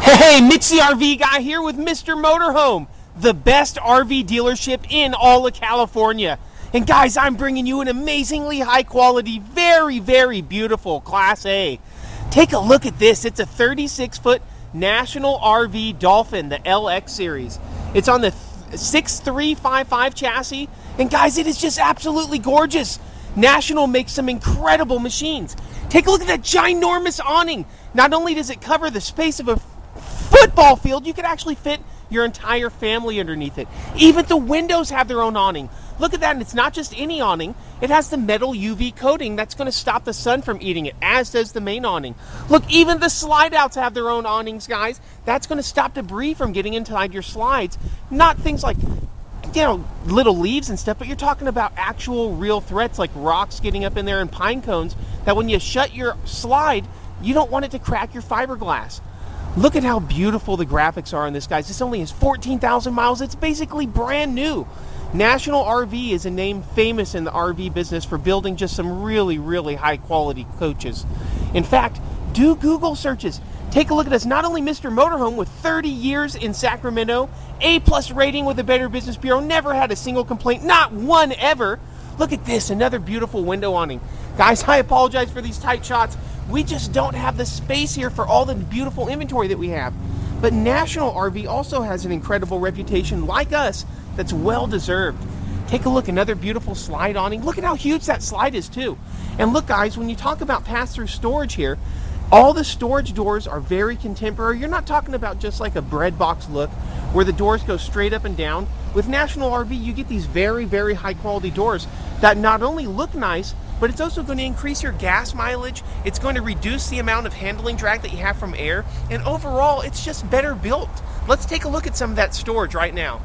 Hey, Mitzi RV guy here with Mr. Motorhome, the best RV dealership in all of California. And guys, I'm bringing you an amazingly high quality, very, very beautiful Class A. Take a look at this. It's a 36-foot National RV Dolphin, the LX series. It's on the 6355 chassis. And guys, it is just absolutely gorgeous. National makes some incredible machines. Take a look at that ginormous awning. Not only does it cover the space of a football field, you could actually fit your entire family underneath it. Even the windows have their own awning. Look at that, and it's not just any awning. It has the metal UV coating that's going to stop the sun from eating it, as does the main awning. Look, even the slide outs have their own awnings, guys. That's going to stop debris from getting inside your slides. Not things like, you know, little leaves and stuff, but you're talking about actual real threats like rocks getting up in there and pine cones that when you shut your slide, you don't want it to crack your fiberglass. Look at how beautiful the graphics are on this, guys. This only has 14,000 miles. It's basically brand new. National RV is a name famous in the RV business for building just some really, really high quality coaches. In fact, do Google searches. Take a look at us. Not only Mr. Motorhome with 30 years in Sacramento, A+ rating with the Better Business Bureau, never had a single complaint, not one ever. Look at this, another beautiful window awning. Guys, I apologize for these tight shots. We just don't have the space here for all the beautiful inventory that we have. But National RV also has an incredible reputation, like us, that's well deserved. Take a look, another beautiful slide awning. Look at how huge that slide is too. And look guys, when you talk about pass-through storage here, all the storage doors are very contemporary. You're not talking about just like a bread box look where the doors go straight up and down. With National RV, you get these very, very high quality doors that not only look nice, but it's also going to increase your gas mileage. It's going to reduce the amount of handling drag that you have from air. And overall, it's just better built. Let's take a look at some of that storage right now.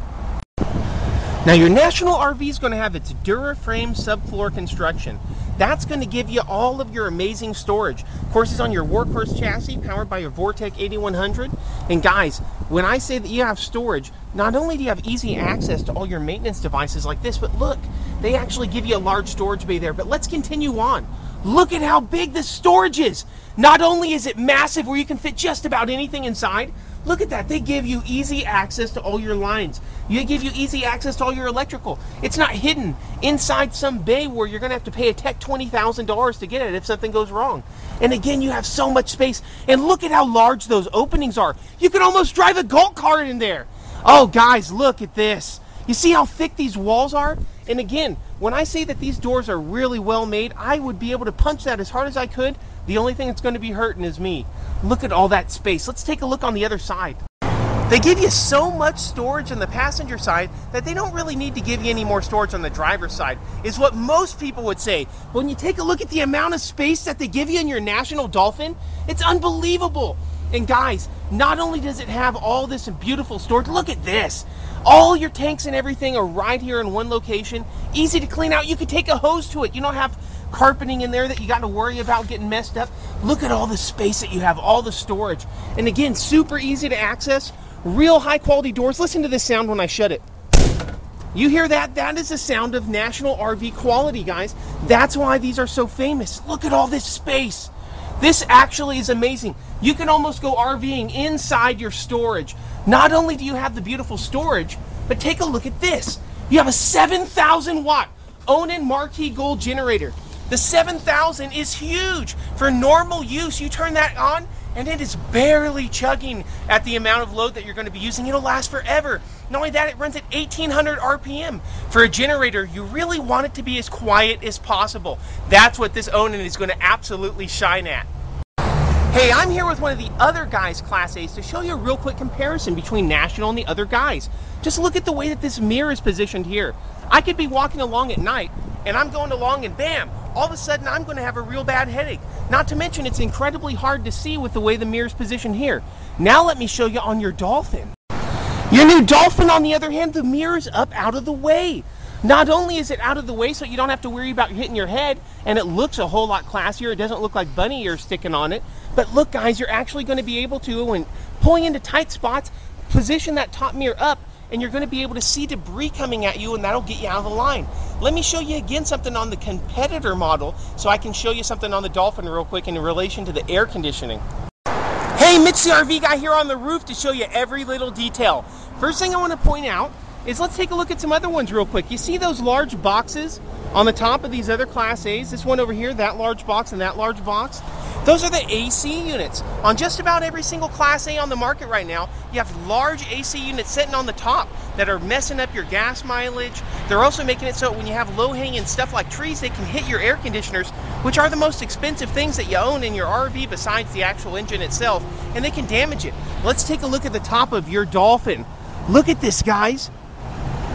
Now your National RV is going to have its DuraFrame subfloor construction. That's going to give you all of your amazing storage. Of course, it's on your Workhorse chassis powered by your Vortec 8100. And guys, when I say that you have storage, not only do you have easy access to all your maintenance devices like this, but look, they actually give you a large storage bay there. But let's continue on. Look at how big the storage is. Not only is it massive where you can fit just about anything inside, look at that. They give you easy access to all your lines. They give you easy access to all your electrical. It's not hidden inside some bay where you're going to have to pay a tech $20,000 to get it if something goes wrong. And again, you have so much space. And look at how large those openings are. You can almost drive a Go kart in there. Oh, guys, look at this. You see how thick these walls are? And again, when I say that these doors are really well made, I would be able to punch that as hard as I could. The only thing that's going to be hurting is me. Look at all that space. Let's take a look on the other side. They give you so much storage on the passenger side that they don't really need to give you any more storage on the driver's side, is what most people would say. When you take a look at the amount of space that they give you in your National Dolphin, it's unbelievable. And guys, not only does it have all this beautiful storage, look at this. All your tanks and everything are right here in one location. Easy to clean out. You could take a hose to it. You don't have carpeting in there that you got to worry about getting messed up. Look at all the space that you have, all the storage. And again, super easy to access. Real high quality doors. Listen to this sound when I shut it. You hear that? That is the sound of National RV quality, guys. That's why these are so famous. Look at all this space. This actually is amazing. You can almost go RVing inside your storage. Not only do you have the beautiful storage, but take a look at this. You have a 7,000 watt Onan Marquee Gold generator. The 7,000 is huge. For normal use, you turn that on and it is barely chugging at the amount of load that you're going to be using. It'll last forever. Not only that, it runs at 1800 RPM. For a generator, you really want it to be as quiet as possible. That's what this Onan is going to absolutely shine at. Hey, I'm here with one of the other guys' Class A's to show you a real quick comparison between National and the other guys. Just look at the way that this mirror is positioned here. I could be walking along at night and I'm going along and bam, all of a sudden I'm going to have a real bad headache. Not to mention it's incredibly hard to see with the way the mirror is positioned here. Now let me show you on your Dolphin. Your new Dolphin, on the other hand, the mirror is up out of the way. Not only is it out of the way so you don't have to worry about hitting your head, and it looks a whole lot classier. It doesn't look like bunny ears sticking on it. But look guys, you're actually going to be able to, when pulling into tight spots, position that top mirror up, and you're going to be able to see debris coming at you, and that'll get you out of the line. Let me show you again something on the competitor model so I can show you something on the Dolphin real quick in relation to the air conditioning. Hey, Mitch the RV guy here on the roof to show you every little detail. First thing I want to point out is let's take a look at some other ones real quick. You see those large boxes on the top of these other Class A's? This one over here, that large box and that large box. Those are the AC units. On just about every single Class A on the market right now, you have large AC units sitting on the top that are messing up your gas mileage. They're also making it so when you have low-hanging stuff like trees, they can hit your air conditioners, which are the most expensive things that you own in your RV besides the actual engine itself, and they can damage it. Let's take a look at the top of your Dolphin. Look at this, guys.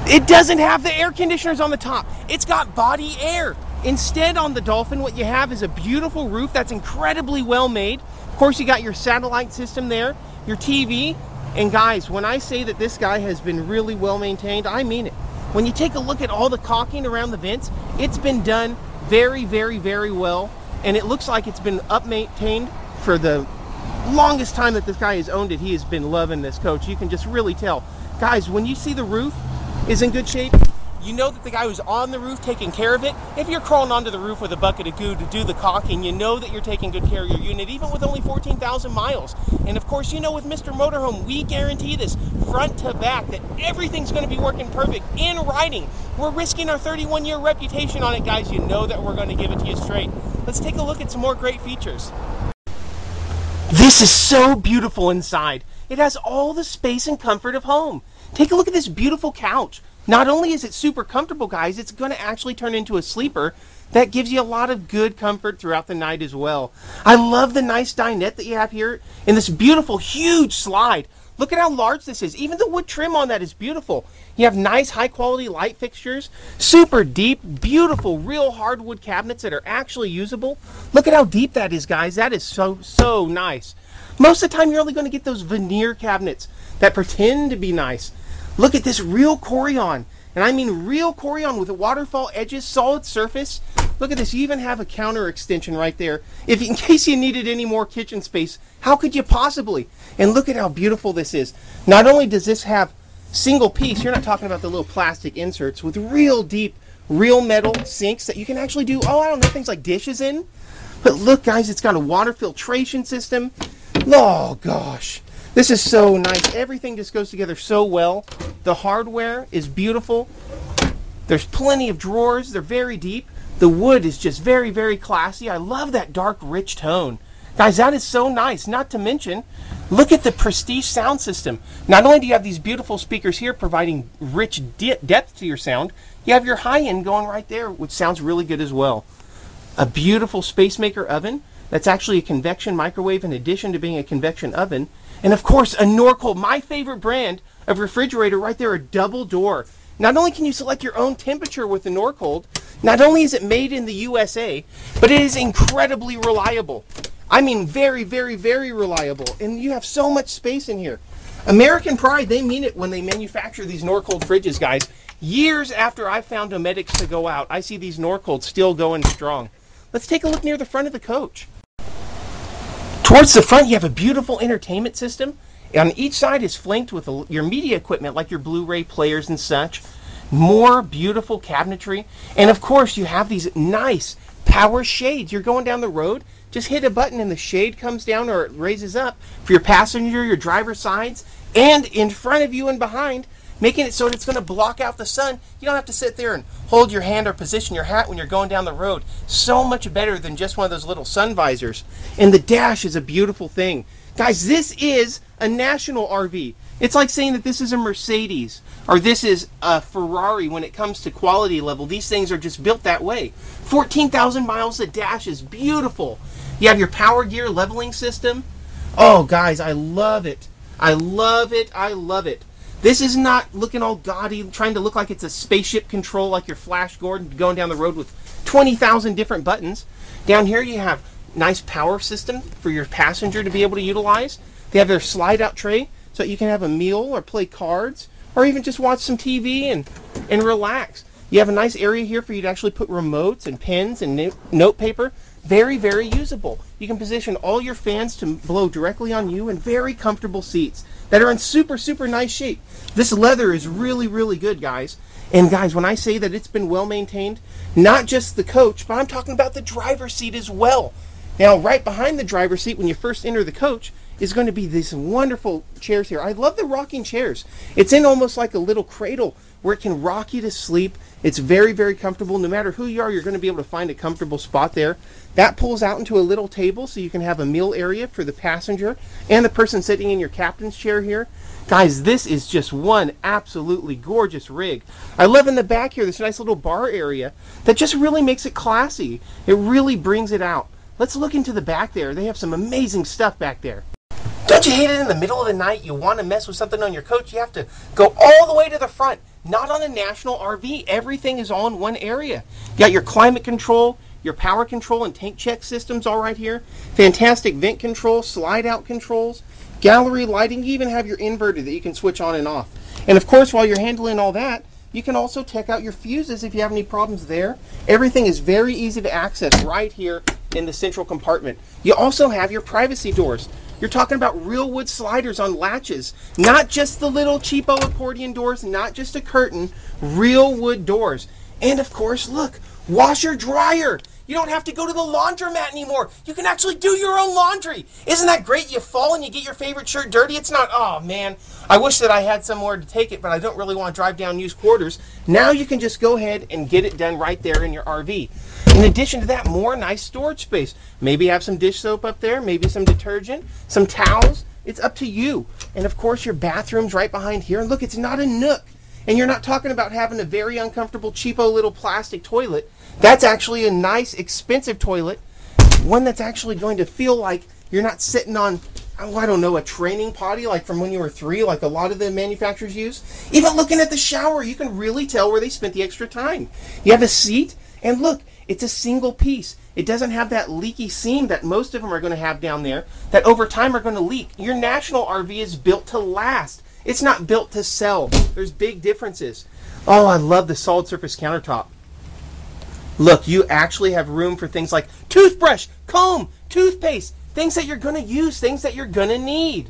It doesn't have the air conditioners on the top. It's got body air. Instead, on the Dolphin, what you have is a beautiful roof that's incredibly well made. Of course, you got your satellite system there, your TV, and guys, when I say that this guy has been really well maintained, I mean it. When you take a look at all the caulking around the vents, it's been done very, very, very well, and it looks like it's been up-maintained for the longest time that this guy has owned it. He has been loving this coach. You can just really tell. Guys, when you see the roof is in good shape, you know that the guy who's on the roof taking care of it. If you're crawling onto the roof with a bucket of goo to do the caulking, you know that you're taking good care of your unit, even with only 14,000 miles. And of course, you know with Mr. Motorhome, we guarantee this front to back that everything's going to be working perfect in writing. We're risking our 31-year reputation on it, guys. You know that we're going to give it to you straight. Let's take a look at some more great features. This is so beautiful inside. It has all the space and comfort of home. Take a look at this beautiful couch. Not only is it super comfortable, guys, it's going to actually turn into a sleeper that gives you a lot of good comfort throughout the night as well. I love the nice dinette that you have here in this beautiful, huge slide. Look at how large this is. Even the wood trim on that is beautiful. You have nice, high-quality light fixtures, super deep, beautiful, real hardwood cabinets that are actually usable. Look at how deep that is, guys. That is so, so nice. Most of the time, you're only going to get those veneer cabinets that pretend to be nice. Look at this real Corian, and I mean real Corian with waterfall edges, solid surface. Look at this, you even have a counter extension right there. In case you needed any more kitchen space, how could you possibly? And look at how beautiful this is. Not only does this have single piece, you're not talking about the little plastic inserts, with real deep, real metal sinks that you can actually do, I don't know, things like dishes in. But look, guys, it's got a water filtration system. Oh, gosh. This is so nice. Everything just goes together so well. The hardware is beautiful. There's plenty of drawers. They're very deep. The wood is just very, very classy. I love that dark, rich tone. Guys, that is so nice. Not to mention, look at the Prestige sound system. Not only do you have these beautiful speakers here providing rich depth to your sound, you have your high-end going right there, which sounds really good as well. A beautiful Spacemaker oven that's actually a convection microwave in addition to being a convection oven. And of course, a Norcold, my favorite brand of refrigerator right there, a double door. Not only can you select your own temperature with the Norcold, not only is it made in the USA, but it is incredibly reliable. I mean, very, very, very reliable. And you have so much space in here. American pride, they mean it when they manufacture these Norcold fridges, guys. Years after I found Dometics to go out, I see these Norcolds still going strong. Let's take a look near the front of the coach. Towards the front, you have a beautiful entertainment system. On each side is flanked with your media equipment, like your Blu-ray players and such. More beautiful cabinetry. And of course, you have these nice power shades. You're going down the road, just hit a button and the shade comes down or it raises up for your passenger, your driver's sides, and in front of you and behind, making it so that it's going to block out the sun. You don't have to sit there and hold your hand or position your hat when you're going down the road. So much better than just one of those little sun visors. And the dash is a beautiful thing. Guys, this is a National RV. It's like saying that this is a Mercedes or this is a Ferrari when it comes to quality level. These things are just built that way. 14,000 miles, the dash is beautiful. You have your power gear leveling system. Oh, guys, I love it. I love it. I love it. This is not looking all gaudy, trying to look like it's a spaceship control like your Flash Gordon going down the road with 20,000 different buttons. Down here you have nice power system for your passenger to be able to utilize. They have their slide out tray so that you can have a meal or play cards or even just watch some TV and relax. You have a nice area here for you to actually put remotes and pens and note paper. Very, very usable. You can position all your fans to blow directly on you, and very comfortable seats that are in super, super nice shape. This leather is really, really good, guys. And guys, when I say that it's been well maintained, not just the coach, but I'm talking about the driver's seat as well. Now, right behind the driver's seat, when you first enter the coach, is going to be these wonderful chairs here. I love the rocking chairs. It's in almost like a little cradle where it can rock you to sleep. It's very, very comfortable. No matter who you are, you're going to be able to find a comfortable spot there. That pulls out into a little table so you can have a meal area for the passenger and the person sitting in your captain's chair here. Guys, this is just one absolutely gorgeous rig. I love in the back here this nice little bar area that just really makes it classy. It really brings it out. Let's look into the back there. They have some amazing stuff back there. Don't you hate it in the middle of the night? You want to mess with something on your coach, you have to go all the way to the front. Not on a National RV. Everything is all in one area. You got your climate control, your power control and tank check systems all right here. Fantastic vent control, slide out controls, gallery lighting. You even have your inverter that you can switch on and off. And of course, while you're handling all that, you can also check out your fuses if you have any problems there. Everything is very easy to access right here in the central compartment. You also have your privacy doors. You're talking about real wood sliders on latches, not just the little cheapo accordion doors, not just a curtain, real wood doors. And of course, look, washer dryer. You don't have to go to the laundromat anymore. You can actually do your own laundry. Isn't that great? You fall and you get your favorite shirt dirty. It's not, oh man, I wish that I had somewhere to take it, but I don't really want to drive down used quarters. Now you can just go ahead and get it done right there in your RV. In addition to that, more nice storage space. Maybe have some dish soap up there, maybe some detergent, some towels. It's up to you. And of course, your bathroom's right behind here. And look, it's not a nook. And you're not talking about having a very uncomfortable, cheapo little plastic toilet. That's actually a nice, expensive toilet. One that's actually going to feel like you're not sitting on, oh, I don't know, a training potty like from when you were 3, like a lot of the manufacturers use. Even looking at the shower, you can really tell where they spent the extra time. You have a seat, and look, it's a single piece. It doesn't have that leaky seam that most of them are going to have down there that over time are going to leak. Your National RV is built to last. It's not built to sell. There's big differences. Oh, I love the solid surface countertop. Look, you actually have room for things like toothbrush, comb, toothpaste, things that you're going to use, things that you're going to need.